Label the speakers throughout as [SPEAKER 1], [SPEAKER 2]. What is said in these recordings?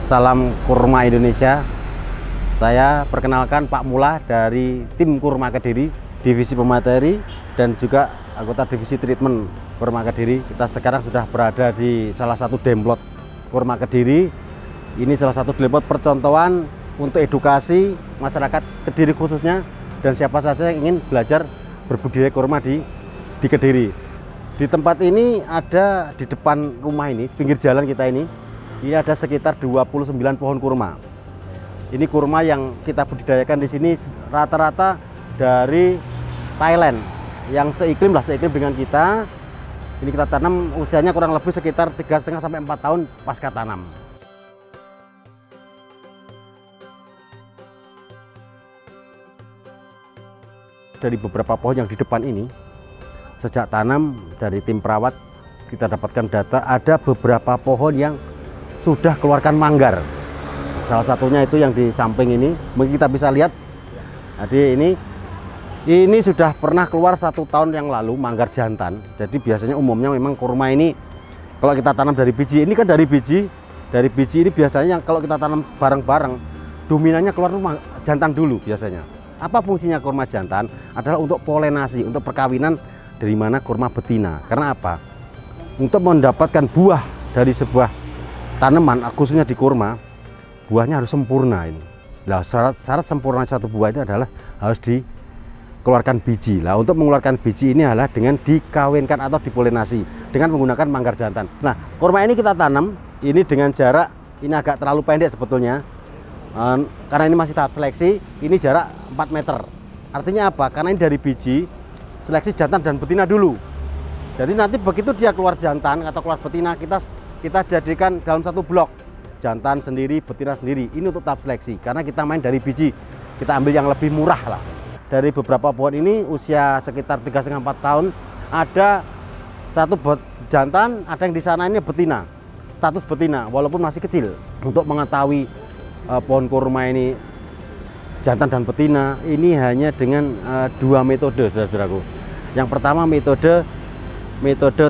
[SPEAKER 1] Salam kurma Indonesia. Saya perkenalkan Pak Mula dari tim Kurma Kediri, divisi pemateri dan juga anggota divisi treatment Kurma Kediri. Kita sekarang sudah berada di salah satu demplot Kurma Kediri. Ini salah satu demplot percontohan untuk edukasi masyarakat Kediri khususnya, dan siapa saja yang ingin belajar berbudidaya kurma di Kediri. Di tempat ini ada, di depan rumah ini, pinggir jalan kita ini ada sekitar 29 pohon kurma. Ini kurma yang kita budidayakan di sini rata-rata dari Thailand, yang seiklim dengan kita. Ini kita tanam usianya kurang lebih sekitar 3,5 sampai 4 tahun pasca tanam. Dari beberapa pohon yang di depan ini, sejak tanam dari tim perawat kita dapatkan data ada beberapa pohon yang sudah keluarkan manggar. Salah satunya itu yang di samping ini, mungkin kita bisa lihat. Jadi ini sudah pernah keluar 1 tahun yang lalu, manggar jantan. Jadi biasanya umumnya memang kurma ini kalau kita tanam dari biji, ini kan dari biji ini biasanya yang kalau kita tanam bareng-bareng dominannya keluar rumah jantan dulu biasanya. Apa fungsinya kurma jantan? Adalah untuk polinasi, untuk perkawinan dari mana kurma betina. Karena apa? Untuk mendapatkan buah dari sebuah tanaman, khususnya di kurma, buahnya harus sempurna ini. Nah, syarat sempurna satu buah ini adalah harus dikeluarkan biji. Nah, untuk mengeluarkan biji ini adalah dengan dikawinkan atau dipolinasi dengan menggunakan manggar jantan. Nah, kurma ini kita tanam ini dengan jarak, ini agak terlalu pendek sebetulnya, karena ini masih tahap seleksi. Ini jarak 4 meter. Artinya apa? Karena ini dari biji, seleksi jantan dan betina dulu. Jadi nanti begitu dia keluar jantan atau keluar betina, kita jadikan dalam satu blok, jantan sendiri, betina sendiri. Ini untuk tahap seleksi, karena kita main dari biji, kita ambil yang lebih murah lah. Dari beberapa pohon ini usia sekitar 3,5-4 tahun, ada satu jantan, ada yang di sana ini betina, status betina walaupun masih kecil. Untuk mengetahui pohon kurma ini jantan dan betina, ini hanya dengan 2 metode, saudara-saudaraku. Yang pertama metode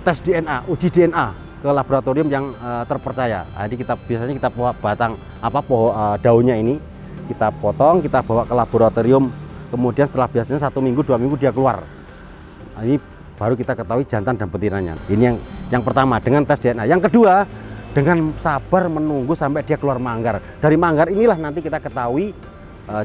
[SPEAKER 1] tes DNA, uji DNA ke laboratorium yang terpercaya. Jadi biasanya kita bawa batang daunnya ini, kita potong, kita bawa ke laboratorium, kemudian setelah biasanya 1 minggu 2 minggu dia keluar. Ini baru kita ketahui jantan dan betinanya. Ini yang pertama dengan tes DNA. Yang kedua dengan sabar menunggu sampai dia keluar manggar. Dari manggar inilah nanti kita ketahui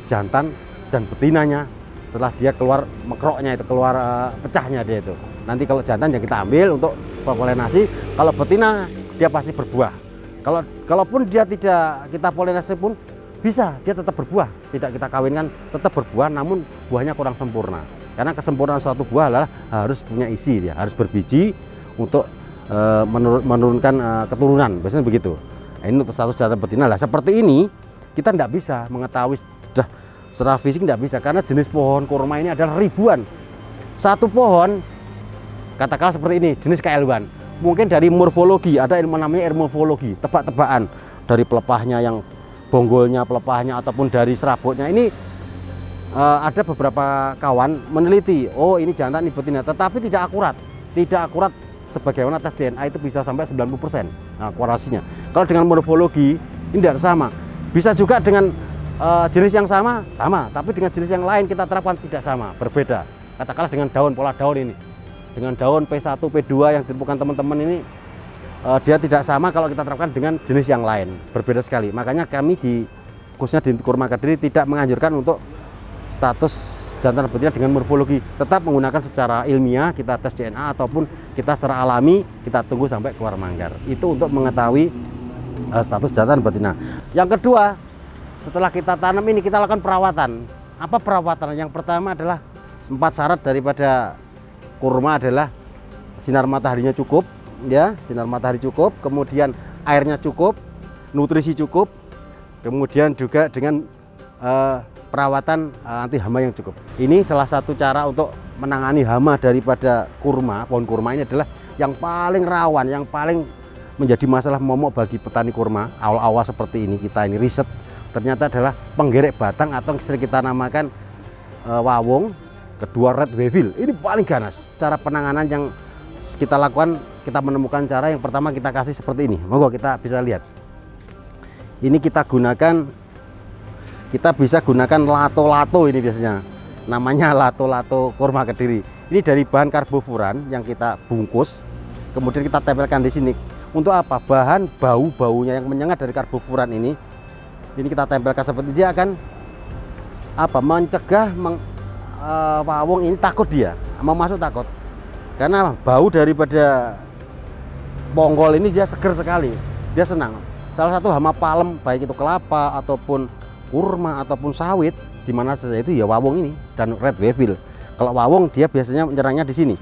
[SPEAKER 1] jantan dan betinanya. Setelah dia keluar mekroknya itu, keluar pecahnya dia itu. Nanti kalau jantan yang kita ambil untuk polinasi, kalau betina dia pasti berbuah. Kalaupun dia tidak kita polinasi pun bisa, dia tetap berbuah. Tidak kita kawinkan, tetap berbuah, namun buahnya kurang sempurna. Karena kesempurnaan suatu buah adalah harus punya isi, dia harus berbiji untuk menurunkan keturunan, biasanya begitu. Nah, ini untuk status jantan betina. Lah seperti ini kita tidak bisa mengetahui sudah secara fisik, tidak bisa, karena jenis pohon kurma ini adalah ribuan. Satu pohon katakanlah seperti ini, jenis keeluan. Mungkin dari morfologi, ada ilmu namanya morfologi, tebak-tebakan dari pelepahnya, yang bonggolnya, pelepahnya, ataupun dari serabutnya. Ini ada beberapa kawan meneliti, oh ini jantan, ini betina, tetapi tidak akurat sebagaimana tes DNA itu bisa sampai 90% akurasinya. Kalau dengan morfologi ini tidak sama. Bisa juga dengan jenis yang sama, tapi dengan jenis yang lain kita terapkan tidak sama, berbeda. Katakanlah dengan daun, pola daun ini, dengan daun P1, P2 yang ditemukan teman-teman ini, dia tidak sama kalau kita terapkan dengan jenis yang lain, berbeda sekali. Makanya kami khususnya di Kurma Kediri tidak menganjurkan untuk status jantan betina dengan morfologi, tetap menggunakan secara ilmiah, kita tes DNA ataupun kita secara alami, kita tunggu sampai keluar manggar. Itu untuk mengetahui status jantan betina. Yang kedua, setelah kita tanam ini kita lakukan perawatan. Apa perawatan? Yang pertama adalah 4 syarat daripada kurma adalah sinar mataharinya cukup, ya, sinar matahari cukup, kemudian airnya cukup, nutrisi cukup, kemudian juga dengan perawatan anti hama yang cukup. Ini salah satu cara untuk menangani hama daripada kurma. Pohon kurma ini adalah yang paling rawan, yang paling menjadi masalah momok bagi petani kurma. Awal-awal seperti ini kita ini riset, ternyata adalah penggerek batang atau yang sering kita namakan wawung, kedua red weevil. Ini paling ganas. Cara penanganan yang kita lakukan, kita menemukan cara yang pertama kita kasih seperti ini. Monggo kita bisa lihat. Ini kita bisa gunakan lato-lato ini biasanya. Namanya lato-lato kurma Kediri. Ini dari bahan karbofuran yang kita bungkus, kemudian kita tempelkan di sini. Untuk apa? Bahan bau-baunya yang menyengat dari karbofuran ini kita tempelkan seperti dia akan mencegah wawong ini takut, dia mau masuk takut. Karena bau daripada ponggol ini dia seger sekali, dia senang. Salah satu hama palem, baik itu kelapa ataupun kurma ataupun sawit, di mana saja itu ya wawong ini dan red weevil. Kalau wawong dia biasanya menyerangnya di sini,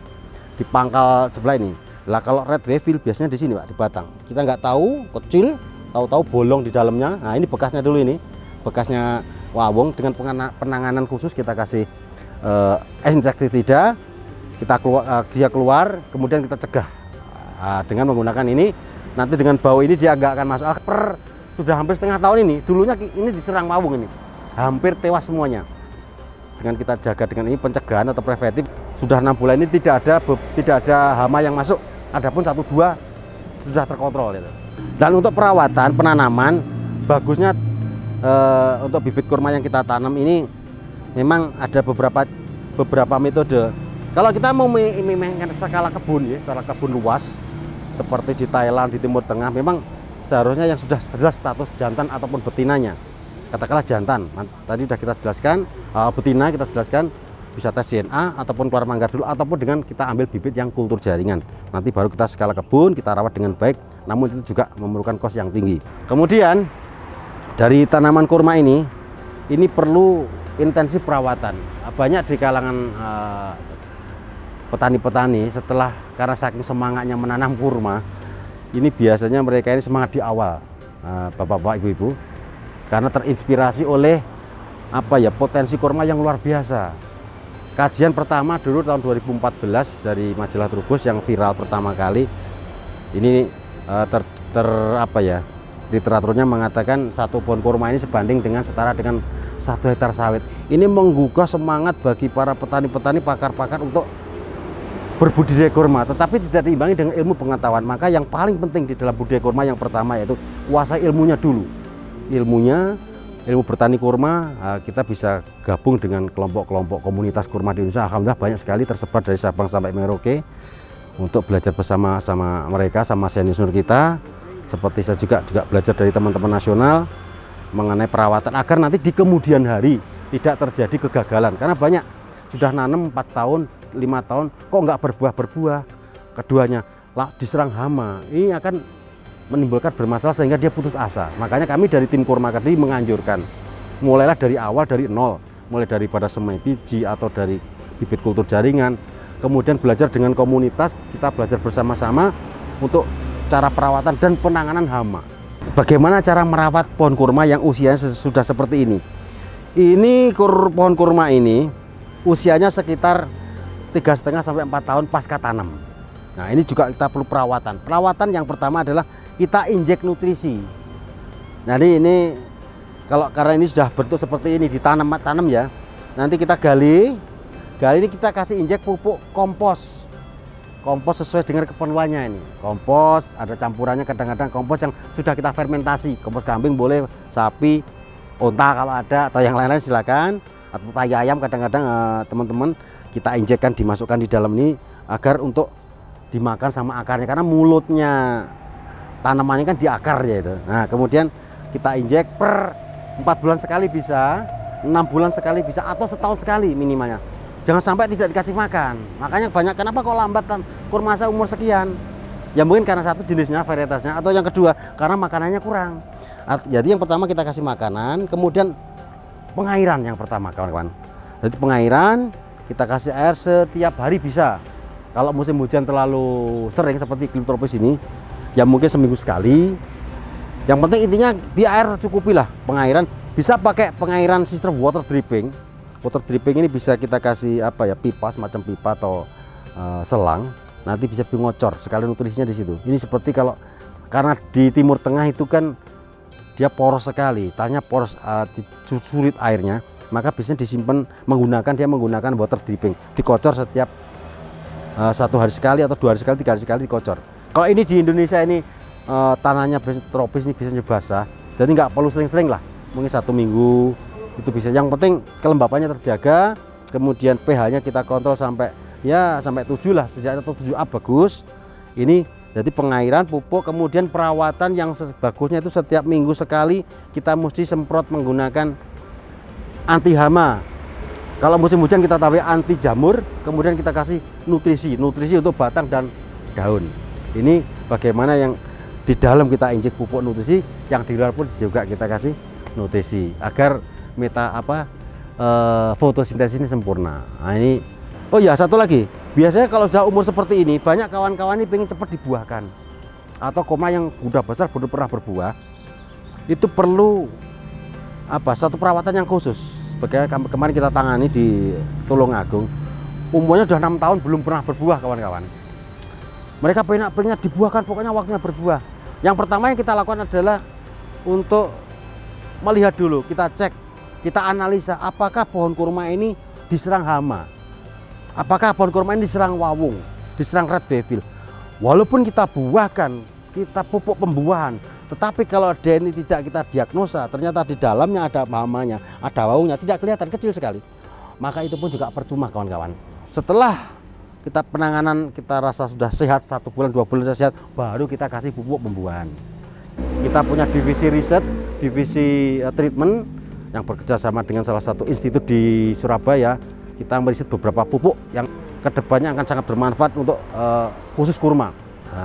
[SPEAKER 1] di pangkal sebelah ini. Lah kalau red weevil biasanya di sini Pak, di batang. Kita nggak tahu, kecil, tahu-tahu bolong di dalamnya. Nah ini bekasnya dulu, ini bekasnya wawong. Dengan penanganan khusus kita kasih insektisida, dia keluar, kemudian kita cegah dengan menggunakan ini. Nanti dengan bau ini dia nggak akan masuk. Sudah hampir setengah tahun ini, dulunya ini diserang wawong ini, hampir tewas semuanya. Dengan kita jaga dengan ini pencegahan atau preventif, sudah 6 bulan ini tidak ada hama yang masuk. Adapun 1-2 sudah terkontrol gitu. Dan untuk perawatan penanaman, bagusnya untuk bibit kurma yang kita tanam ini memang ada beberapa metode. Kalau kita mau memainkan skala kebun ya, skala kebun luas seperti di Thailand, di Timur Tengah, memang seharusnya yang sudah jelas status jantan ataupun betinanya. Katakanlah jantan, tadi sudah kita jelaskan, betina kita jelaskan bisa tes DNA ataupun keluar manggar dulu, ataupun dengan kita ambil bibit yang kultur jaringan. Nanti baru kita skala kebun, kita rawat dengan baik, namun itu juga memerlukan kos yang tinggi. Kemudian dari tanaman kurma ini perlu intensif perawatan. Banyak di kalangan petani-petani karena saking semangatnya menanam kurma, ini biasanya mereka ini semangat di awal, bapak-bapak, ibu-ibu, karena terinspirasi oleh potensi kurma yang luar biasa. Kajian pertama dulu tahun 2014 dari majalah Trubus yang viral pertama kali ini literaturnya mengatakan 1 pohon kurma ini sebanding setara dengan 1 hektar sawit. Ini menggugah semangat bagi para petani-petani, pakar-pakar untuk berbudidaya kurma, tetapi tidak diimbangi dengan ilmu pengetahuan. Maka yang paling penting di dalam budidaya kurma yang pertama yaitu kuasai ilmunya dulu. Ilmu bertani kurma, kita bisa gabung dengan kelompok-kelompok komunitas kurma di Indonesia. Alhamdulillah banyak sekali tersebar dari Sabang sampai Merauke untuk belajar bersama mereka, sama senior kita. Seperti saya juga belajar dari teman-teman nasional mengenai perawatan agar nanti di kemudian hari tidak terjadi kegagalan. Karena banyak sudah nanam 4 tahun, 5 tahun kok nggak berbuah. Keduanya diserang hama, ini akan menimbulkan bermasalah sehingga dia putus asa. Makanya kami dari tim Kurma Kediri menganjurkan mulailah dari awal, dari nol, mulai daripada semai biji atau dari bibit kultur jaringan, kemudian belajar dengan komunitas, kita belajar bersama-sama untuk cara perawatan dan penanganan hama. Bagaimana cara merawat pohon kurma yang usianya sudah seperti ini? Ini pohon kurma ini usianya sekitar 3,5 sampai 4 tahun pasca tanam. Nah ini juga kita perlu perawatan. Perawatan yang pertama adalah kita injek nutrisi. Nah ini karena ini sudah bentuk seperti ini ditanam ya. Nanti kita gali ini kita kasih injek pupuk kompos. Kompos sesuai dengan keperluannya ini. Kompos ada campurannya, kadang-kadang kompos yang sudah kita fermentasi. Kompos kambing boleh, sapi, onta kalau ada, atau yang lain-lain silakan. Atau tai ayam kadang-kadang teman-teman kita injekkan, dimasukkan di dalam ini agar untuk dimakan sama akarnya, karena mulutnya tanaman ini kan di akar ya itu. Nah kemudian kita injek per 4 bulan sekali bisa, 6 bulan sekali bisa, atau setahun sekali minimalnya. Jangan sampai tidak dikasih makan. Makanya banyak, kenapa kok lambat kurma saya umur sekian? Ya mungkin karena satu jenisnya, varietasnya, atau yang kedua karena makanannya kurang. Jadi yang pertama kita kasih makanan, kemudian pengairan yang pertama kawan-kawan. Jadi pengairan kita kasih air setiap hari bisa. Kalau musim hujan terlalu sering seperti iklim tropis ini, ya mungkin seminggu sekali. Yang penting intinya di air cukupilah pengairan. Bisa pakai pengairan sistem water dripping. Water dripping ini bisa kita kasih pipa, semacam pipa atau selang. Nanti bisa ngocor sekali nutrisinya di situ. Ini seperti karena di Timur Tengah itu kan dia poros sekali, tanahnya poros, sulit airnya, maka biasanya disimpan menggunakan water dripping, dikocor setiap 1 hari sekali atau 2 hari sekali, 3 hari sekali dikocor. Kalau ini di Indonesia ini tanahnya tropis ini biasanya basah, Jadi nggak perlu sering-sering lah, mungkin 1 minggu itu bisa. Yang penting kelembapannya terjaga, kemudian pH-nya kita kontrol sampai 7 lah, sejak 7A bagus. Ini jadi pengairan, pupuk, kemudian perawatan yang bagusnya itu setiap minggu sekali kita mesti semprot menggunakan anti hama. Kalau musim hujan kita tambah anti jamur, kemudian kita kasih nutrisi untuk batang dan daun. Ini bagaimana yang di dalam kita injek pupuk nutrisi, yang di luar pun juga kita kasih nutrisi agar fotosintesis ini sempurna. Nah, ini oh ya, satu lagi, biasanya kalau sudah umur seperti ini banyak kawan-kawan ini pengen cepat dibuahkan, atau kurma yang udah besar belum pernah berbuah, itu perlu satu perawatan yang khusus. Bagaimana kemarin kita tangani di Tulungagung, umurnya sudah 6 tahun belum pernah berbuah kawan-kawan. Mereka pengen dibuahkan, pokoknya waktunya berbuah. Yang pertama yang kita lakukan adalah untuk melihat dulu, kita cek, kita analisa apakah pohon kurma ini diserang hama, apakah pohon kurma ini diserang wawung, diserang red devil. Walaupun kita buahkan, kita pupuk pembuahan, tetapi kalau DNA tidak kita diagnosa, ternyata di dalamnya ada hamanya, ada wawungnya, tidak kelihatan, kecil sekali, maka itu pun juga percuma kawan-kawan. Setelah kita penanganan, kita rasa sudah sehat, 1 bulan 2 bulan sudah sehat, baru kita kasih pupuk pembuahan. Kita punya divisi riset, divisi treatment yang bekerja sama dengan salah satu institut di Surabaya. Kita meriset beberapa pupuk yang kedepannya akan sangat bermanfaat untuk khusus kurma.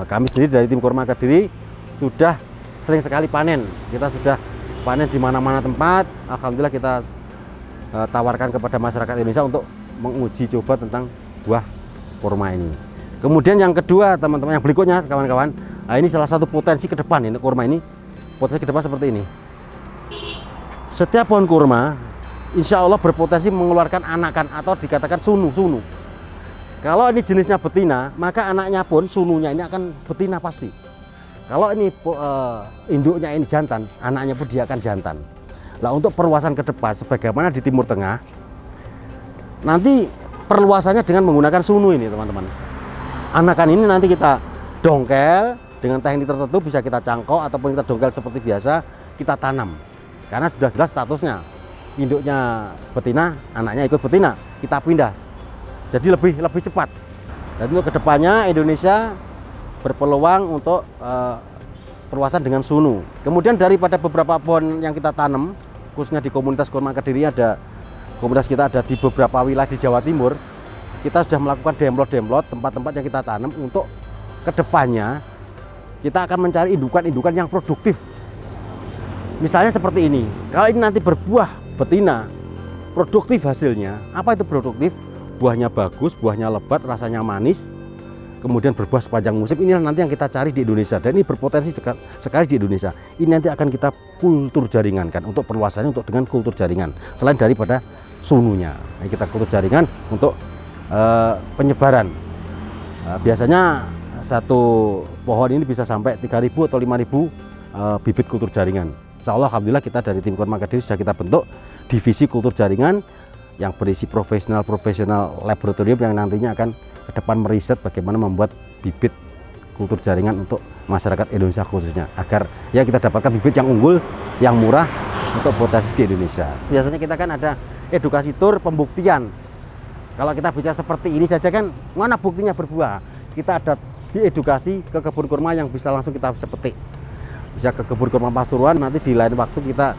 [SPEAKER 1] Kami sendiri dari tim Kurma Kediri sudah sering sekali panen. Kita sudah panen di mana-mana tempat. Alhamdulillah kita tawarkan kepada masyarakat Indonesia untuk menguji coba tentang buah kurma ini. Kemudian yang kedua, teman-teman, yang berikutnya kawan-kawan, ini salah satu potensi ke depan ini kurma ini. Potensi ke depan seperti ini. Setiap pohon kurma insya Allah berpotensi mengeluarkan anakan atau dikatakan sunu. Kalau ini jenisnya betina, maka anaknya pun sununya ini akan betina pasti. Kalau ini induknya ini jantan, anaknya pun dia akan jantan. Nah, untuk perluasan ke depan sebagaimana di Timur Tengah, nanti perluasannya dengan menggunakan sunu ini, teman-teman. Anakan ini nanti kita dongkel dengan teknik tertentu, bisa kita cangkok ataupun kita dongkel seperti biasa, kita tanam. Karena sudah jelas statusnya, induknya betina, anaknya ikut betina, kita pindah. Jadi lebih cepat. Dan untuk kedepannya Indonesia berpeluang untuk perluasan dengan sunu. Kemudian daripada beberapa pohon yang kita tanam, khususnya di komunitas Kurma Kediri, komunitas kita ada di beberapa wilayah di Jawa Timur, kita sudah melakukan demplot tempat-tempat yang kita tanam. Untuk kedepannya kita akan mencari indukan-indukan yang produktif. Misalnya seperti ini, kalau ini nanti berbuah betina, produktif hasilnya. Apa itu produktif? Buahnya bagus, buahnya lebat, rasanya manis, kemudian berbuah sepanjang musim. Ini nanti yang kita cari di Indonesia, dan ini berpotensi sekali di Indonesia. Ini nanti akan kita kultur jaringankan untuk perluasannya, untuk dengan kultur jaringan selain daripada sununya. Nah, kita kultur jaringan untuk penyebaran. Biasanya satu pohon ini bisa sampai 3.000 atau 5.000 bibit kultur jaringan. Insya Allah, alhamdulillah kita dari tim Kurma Kediri sudah kita bentuk divisi kultur jaringan yang berisi profesional laboratorium yang nantinya akan ke depan meriset bagaimana membuat bibit kultur jaringan untuk masyarakat Indonesia khususnya, agar ya kita dapatkan bibit yang unggul, yang murah untuk potensi di Indonesia. Biasanya kita kan ada edukasi tur pembuktian. Kalau kita bicara seperti ini saja kan, mana buktinya berbuah? Kita ada di edukasi ke kebun kurma yang bisa langsung kita bisa petik. Bisa ke kebun kurma Pasuruan, nanti di lain waktu kita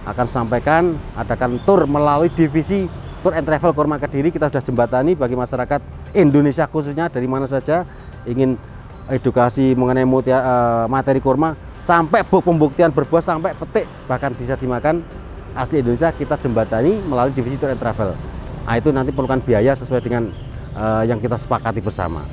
[SPEAKER 1] akan sampaikan, adakan tur melalui divisi Tour and Travel Kurma Kediri. Kita sudah jembatani bagi masyarakat Indonesia khususnya dari mana saja ingin edukasi mengenai materi kurma, sampai pembuktian berbuah, sampai petik, bahkan bisa dimakan asli Indonesia, kita jembatani melalui divisi Tour and Travel. Nah, itu nanti perlukan biaya sesuai dengan yang kita sepakati bersama.